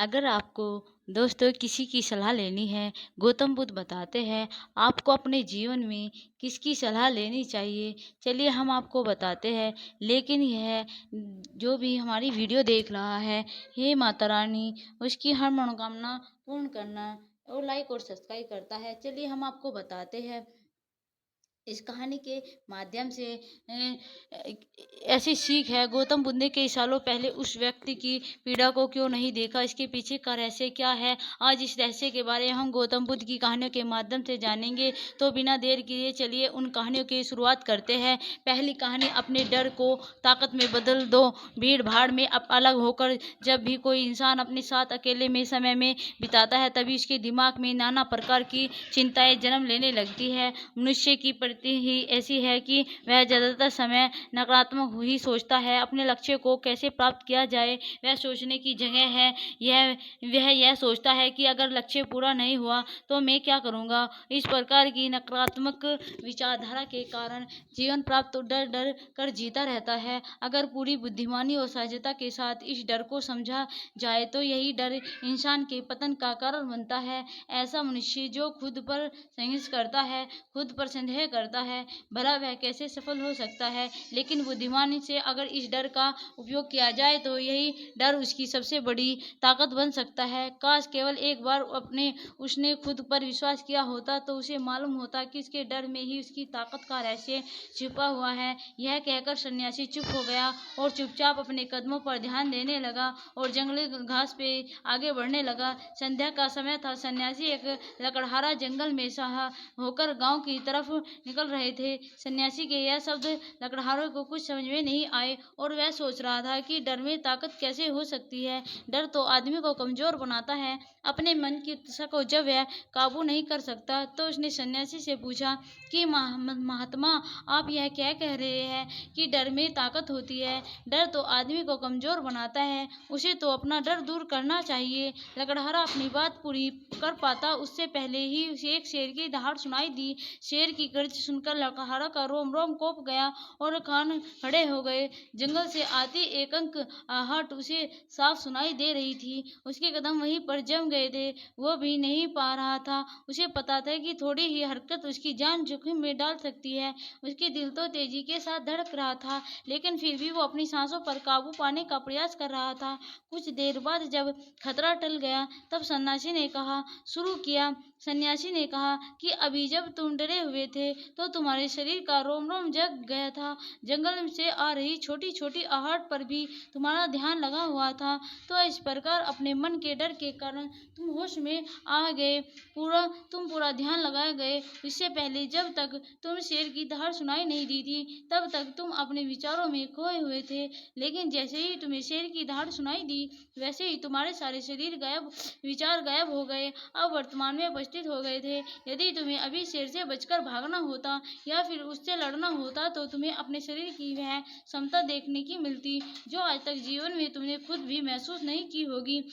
अगर आपको दोस्तों किसी की सलाह लेनी है, गौतम बुद्ध बताते हैं आपको अपने जीवन में किसकी सलाह लेनी चाहिए। चलिए हम आपको बताते हैं। लेकिन यह जो भी हमारी वीडियो देख रहा है, हे माता रानी उसकी हर मनोकामना पूर्ण करना और लाइक और सब्सक्राइब करता है। चलिए हम आपको बताते हैं इस कहानी के माध्यम से ऐसी सीख है। गौतम बुद्ध ने कई सालों पहले उस व्यक्ति की पीड़ा को क्यों नहीं देखा, इसके पीछे का रहस्य क्या है। आज इस रहस्य के बारे में हम गौतम बुद्ध की कहानियों के माध्यम से जानेंगे। तो बिना देर किए चलिए उन कहानियों की शुरुआत करते हैं। पहली कहानी, अपने डर को ताकत में बदल दो। भीड़ भाड़ में अलग होकर जब भी कोई इंसान अपने साथ अकेले में समय में बिताता है, तभी उसके दिमाग में नाना प्रकार की चिंताएं जन्म लेने लगती है। मनुष्य की प्रवृत्ति ही ऐसी है कि वह ज्यादातर समय नकारात्मक ही सोचता है। अपने लक्ष्य को कैसे प्राप्त किया जाए वह सोचने की जगह है। वह यह सोचता है कि अगर लक्ष्य पूरा नहीं हुआ तो मैं क्या करूँगा। इस प्रकार की नकारात्मक विचारधारा के कारण जीवन प्राप्त तो डर डर कर जीता रहता है। अगर पूरी बुद्धिमानी और सहजता के साथ इस डर को समझा जाए तो यही डर इंसान के पतन का कारण बनता है। ऐसा मनुष्य जो खुद पर संघर्ष करता है, खुद पर संदेह करता है, भला वह कैसे सफल हो सकता है। लेकिन बुद्धिमानी से अगर इस डर का उपयोग किया जाए तो यही डर उसकी सबसे बड़ी ताकत बन सकता है। काश केवल एक बार उसने खुद पर विश्वास किया होता तो उसे मालूम होता कि इसके डर में ही उसकी ताकत का रहस्य छिपा हुआ है। यह कहकर सन्यासी चुप हो गया और चुपचाप अपने कदमों पर ध्यान देने लगा और जंगली घास पे आगे बढ़ने लगा। संध्या का समय था। सन्यासी एक लकड़हारा जंगल में सहा होकर गांव की तरफ निकल रहे थे। सन्यासी के यह शब्द लकड़हारों को कुछ समझ में नहीं आए और वह सोच रहा था कि डर में ताकत कैसे हो सकती है। डर तो आदमी को कमजोर बनाता है। अपने मन की उत्सा को जब वह काबू नहीं कर सकता तो उसने सन्यासी से पूछा कि महात्मा, आप यह क्या कह रहे हैं कि डर में ताकत होती है। डर तो आदमी को कमजोर बनाता है, उसे तो अपना डर दूर करना चाहिए। लकड़हारा अपनी बात पूरी कर पाता उससे पहले ही उसे एक शेर की दहाड़ सुनाई दी। शेर की गर्ज सुनकर लकड़हारा का रोम रोम कांप गया और कान खड़े हो गए। जंगल से आती एकांक आहट उसे साफ सुनाई दे रही थी। उसके कदम वहीं पर जम गए थे। वो भी नहीं पा रहा था। उसे पता था कि थोड़ी ही हरकत उसकी जान जोखिम में डाल सकती है। उसके दिल तो तेजी के साथ धड़क रहा था, लेकिन फिर भी वो अपनी सांसों पर काबू पाने का प्रयास कर रहा था। कुछ देर बाद जब खतरा टल गया तब सन्यासी ने कहा कि अभी जब तुम डरे हुए थे तो तुम्हारे शरीर का रोम रोम जग गया था। जंगल से आ रही छोटी छोटी आहट पर भी तुम्हारा ध्यान लगा हुआ था। तो इस प्रकार अपने मन के डर के कारण तुम होश में आ गए, तुम पूरा ध्यान लगाए गए। इससे पहले जब तक तुम शेर की दहाड़ सुनाई नहीं दी थी तब तक तुम अपने विचारों में खोए हुए थे। लेकिन जैसे ही तुम्हें शेर की दहाड़ सुनाई दी वैसे ही तुम्हारे सारे विचार गायब हो गए, अब वर्तमान में उपस्थित हो गए थे। यदि तुम्हें अभी शेर से बचकर भागना होता या फिर उससे लड़ना होता तो तुम्हें अपने शरीर की वह क्षमता देखने की मिलती जो आज तक जीवन में तुमने खुद भी महसूस नहीं की होगी।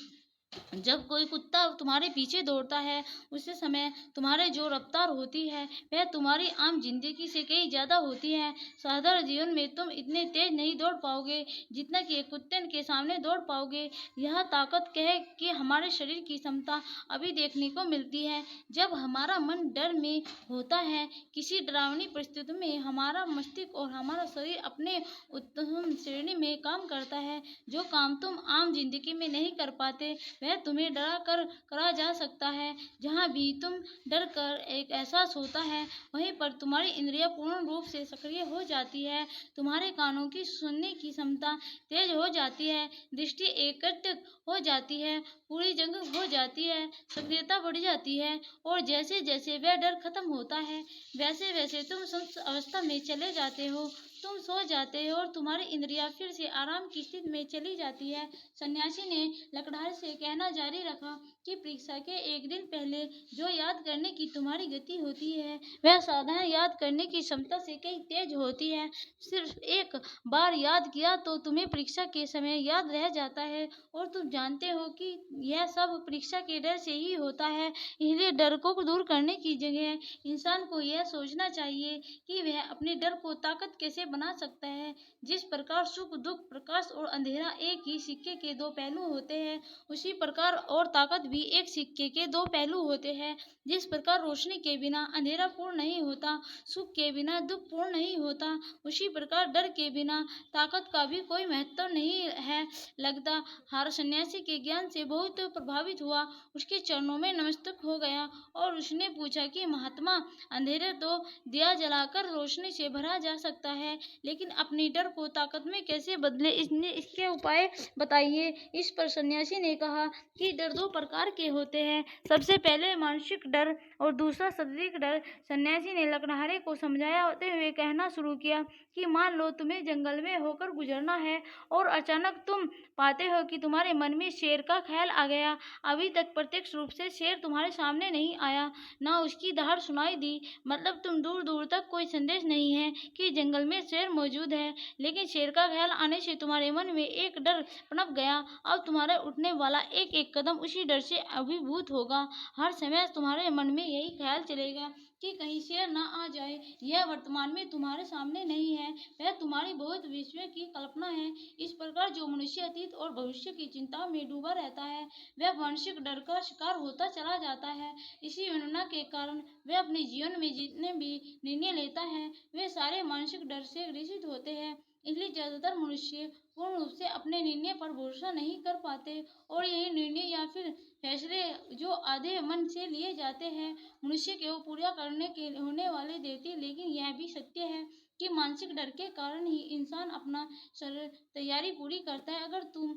जब कोई कुत्ता तुम्हारे पीछे दौड़ता है उस समय तुम्हारे जो रफ्तार होती है वह तुम्हारी आम जिंदगी से कहीं ज्यादा होती है। साधारण जीवन में तुम इतने तेज नहीं दौड़ पाओगे जितना कि एक कुत्ते के सामने दौड़ पाओगे। यह ताकत कहे कि हमारे शरीर की क्षमता अभी देखने को मिलती है जब हमारा मन डर में होता है। किसी डरावनी परिस्थिति में हमारा मस्तिष्क और हमारा शरीर अपने उत्तम श्रेणी में काम करता है। जो काम तुम आम जिंदगी में नहीं कर पाते वह तुम्हें डरा कर करा जा सकता है। जहाँ भी तुम डर कर एक एहसास होता है वहीं पर तुम्हारी इंद्रियां पूर्ण रूप से सक्रिय हो जाती है। तुम्हारे कानों की सुनने की क्षमता तेज हो जाती है, दृष्टि एकट हो जाती है, पूरी जंग हो जाती है, सक्रियता बढ़ जाती है। और जैसे जैसे वह डर खत्म होता है वैसे वैसे तुम संत अवस्था में चले जाते हो। तुम सो जाते हो और तुम्हारी इंद्रियां फिर से आराम की स्थिति में चली जाती है। सन्यासी ने लकड़हारे से कहना जारी रखा कि परीक्षा के एक दिन पहले जो याद करने की तुम्हारी गति होती है वह साधारण याद करने की क्षमता से कहीं तेज होती है। सिर्फ एक बार याद किया तो तुम्हें परीक्षा के समय याद रह जाता है और तुम जानते हो कि यह सब परीक्षा के डर से ही होता है। इसलिए डर को दूर करने की जगह इंसान को यह सोचना चाहिए कि वह अपने डर को ताकत कैसे बना सकता है। जिस प्रकार सुख दुख, प्रकाश और अंधेरा एक ही सिक्के के दो पहलू होते हैं, उसी प्रकार और ताकत भी एक सिक्के के दो पहलू होते हैं। जिस प्रकार रोशनी के बिना अंधेरा पूर्ण नहीं होता, सुख के बिना दुख पूर्ण नहीं होता, उसी प्रकार डर के बिना ताकत का भी कोई महत्व नहीं है लगता। हर सन्यासी के ज्ञान से बहुत प्रभावित हुआ, उसके चरणों में नतमस्तक हो गया और उसने पूछा कि महात्मा, अंधेरे तो दिया जलाकर रोशनी से भरा जा सकता है, लेकिन अपनी डर को ताकत में कैसे बदले, इसके उपाय बताइए। इस पर सन्यासी ने कहा कि डर दो प्रकार के होते हैं, सबसे पहले मानसिक डर और दूसरा शारीरिक डर। सन्यासी ने लकड़हारे को समझाते हुए कहना शुरू किया कि मान लो तुम्हें जंगल में होकर गुजरना है और अचानक तुम पाते हो कि तुम्हारे मन में शेर का ख्याल आ गया। अभी तक प्रत्यक्ष रूप से शेर तुम्हारे सामने नहीं आया, ना उसकी दहाड़ सुनाई दी, मतलब तुम दूर दूर तक कोई संदेश नहीं है कि जंगल में शेर मौजूद है, लेकिन शेर का ख्याल आने से तुम्हारे मन में एक डर पनप गया। अब तुम्हारे उठने वाला एक एक कदम उसी डर से अभिभूत होगा। हर समय तुम्हारे मन में यही ख्याल चलेगा कि कहीं शेर ना आ जाए। यह वर्तमान में तुम्हारे सामने नहीं है, वह तुम्हारी बहुत विश्व की कल्पना है। इस प्रकार जो मनुष्य अतीत और भविष्य की चिंता में डूबा रहता है, वह मानसिक डर का शिकार होता चला जाता है। इसी विडंबना के कारण वह अपने जीवन में जितने भी निर्णय लेता है, वे सारे मानसिक डर से ग्रसित होते हैं। इसलिए ज्यादातर मनुष्य पूर्ण रूप से अपने निर्णय पर भरोसा नहीं कर पाते और यही निर्णय या फिर फैसले जो आधे मन से लिए जाते हैं, मनुष्य के वो पूरा करने के होने वाले देते। लेकिन यह भी सत्य है कि मानसिक डर के कारण ही इंसान अपना तैयारी पूरी करता है। अगर तुम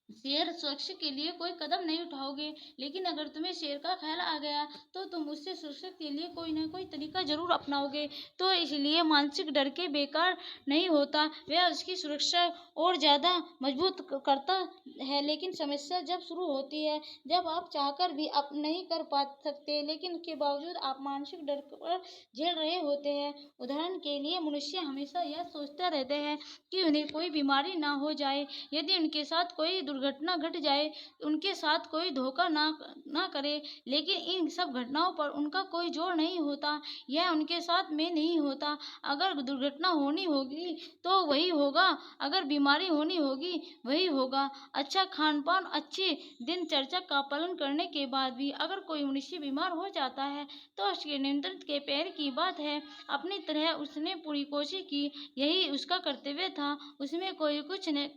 शेर सुरक्षा के लिए कोई कदम नहीं उठाओगे, लेकिन अगर तुम्हें शेर का ख्याल आ गया तो तुम उससे सुरक्षा के लिए कोई ना कोई तरीका जरूर अपनाओगे। तो इसलिए मानसिक डर के बेकार नहीं होता, वह उसकी सुरक्षा और ज्यादा मजबूत करता है। लेकिन समस्या जब शुरू होती है जब आप चाहकर भी आप नहीं कर पा सकते, लेकिन उसके बावजूद आप मानसिक डर पर झेल रहे होते हैं। उदाहरण के लिए मनुष्य हमेशा यह सोचते रहते हैं कि उन्हें कोई बीमारी ना हो जाए, यदि उनके साथ कोई दुर्घटना घट जाए, उनके साथ कोई धोखा ना करे। लेकिन इन सब घटनाओं पर उनका कोई जोर नहीं होता, यह उनके साथ में नहीं होता। अगर दुर्घटना होनी होगी तो वही होगा, अगर बीमारी होनी होगी वही होगा। अच्छा खान पान, अच्छी दिनचर्या का पालन करने के बाद भी अगर कोई मनुष्य बीमार हो जाता है तो उसके नियंत्रण के पैर की बात है। अपनी तरह उसने पूरी कोशिश की, यही उसका कर्तव्य था, उसमें कोई कुछ नहीं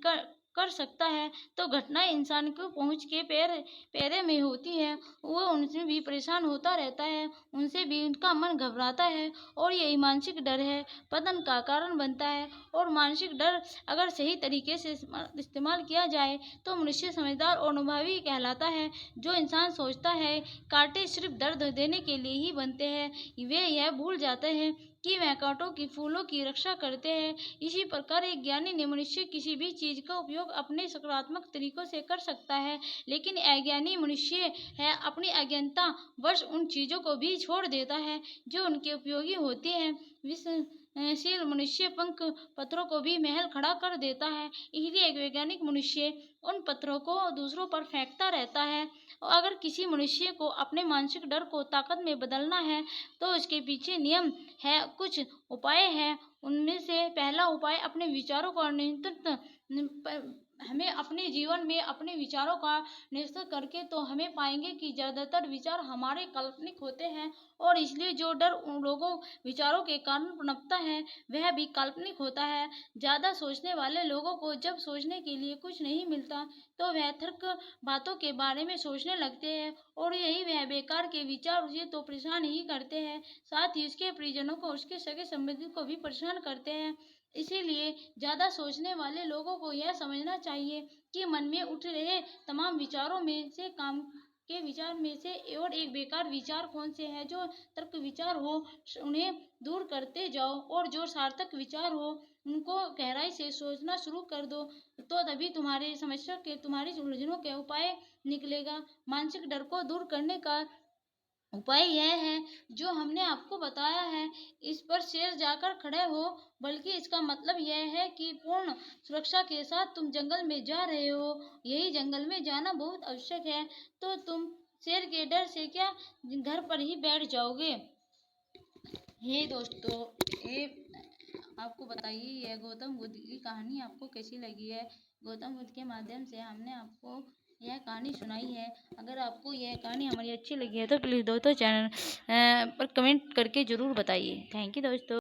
कर सकता है। तो घटनाएं इंसान को पहुंच के पैरे में होती है, वो उनसे भी परेशान होता रहता है, उनसे भी उनका मन घबराता है और यही मानसिक डर है पतन का कारण बनता है। और मानसिक डर अगर सही तरीके से इस्तेमाल किया जाए तो मनुष्य समझदार और अनुभवी कहलाता है। जो इंसान सोचता है कांटे सिर्फ दर्द देने के लिए ही बनते हैं, वे यह भूल जाते हैं कि वह कांटों की फूलों की रक्षा करते हैं। इसी प्रकार एक ज्ञानी ने मनुष्य किसी भी चीज का उपयोग अपने सकारात्मक तरीकों से कर सकता है, लेकिन अज्ञानी मनुष्य है अपनी अज्ञानता वश उन चीजों को भी छोड़ देता है जो उनके उपयोगी होती है। विश्वशील मनुष्य पंख पत्थरों को भी महल खड़ा कर देता है, इसलिए एक वैज्ञानिक मनुष्य उन पत्थरों को दूसरों पर फेंकता रहता है। और अगर किसी मनुष्य को अपने मानसिक डर को ताकत में बदलना है तो उसके पीछे नियम है, कुछ उपाय हैं। उनमें से पहला उपाय अपने विचारों को नियंत्रित। हमें अपने जीवन में अपने विचारों का निरीक्षण करके तो हमें पाएंगे कि ज्यादातर विचार हमारे काल्पनिक होते हैं और इसलिए जो डर उन लोगों विचारों के कारण पनपता है वह भी काल्पनिक होता है। ज्यादा सोचने वाले लोगों को जब सोचने के लिए कुछ नहीं मिलता तो वह तर्क बातों के बारे में सोचने लगते हैं और यही वह बेकार के विचार उसे तो परेशान ही करते हैं, साथ ही उसके परिजनों को, उसके सगे संबंधी को भी परेशान करते हैं। इसीलिए ज्यादा सोचने वाले लोगों को यह समझना चाहिए कि मन में उठ रहे तमाम विचारों में से काम के विचार में से और एक बेकार विचार कौन से है, जो तर्क विचार हो उन्हें दूर करते जाओ और जो सार्थक विचार हो उनको गहराई से सोचना शुरू कर दो। तो तभी तुम्हारे समस्या के, तुम्हारी उलझनों के उपाय निकलेगा। मानसिक डर को दूर करने का उपाय यह है जो हमने आपको बताया है, इस पर शेर जाकर खड़े हो, बल्कि इसका मतलब यह है कि पूर्ण सुरक्षा के साथ तुम जंगल में जा रहे हो, यही जंगल में जाना बहुत आवश्यक है। तो तुम शेर के डर से क्या घर पर ही बैठ जाओगे। हे दोस्तों, ये आपको बताइए यह गौतम बुद्ध की कहानी आपको कैसी लगी है। गौतम बुद्ध के माध्यम से हमने आपको यह कहानी सुनाई है। अगर आपको यह कहानी हमारी अच्छी लगी है तो प्लीज़ दोस्तों चैनल पर कमेंट करके ज़रूर बताइए। थैंक यू दोस्तों।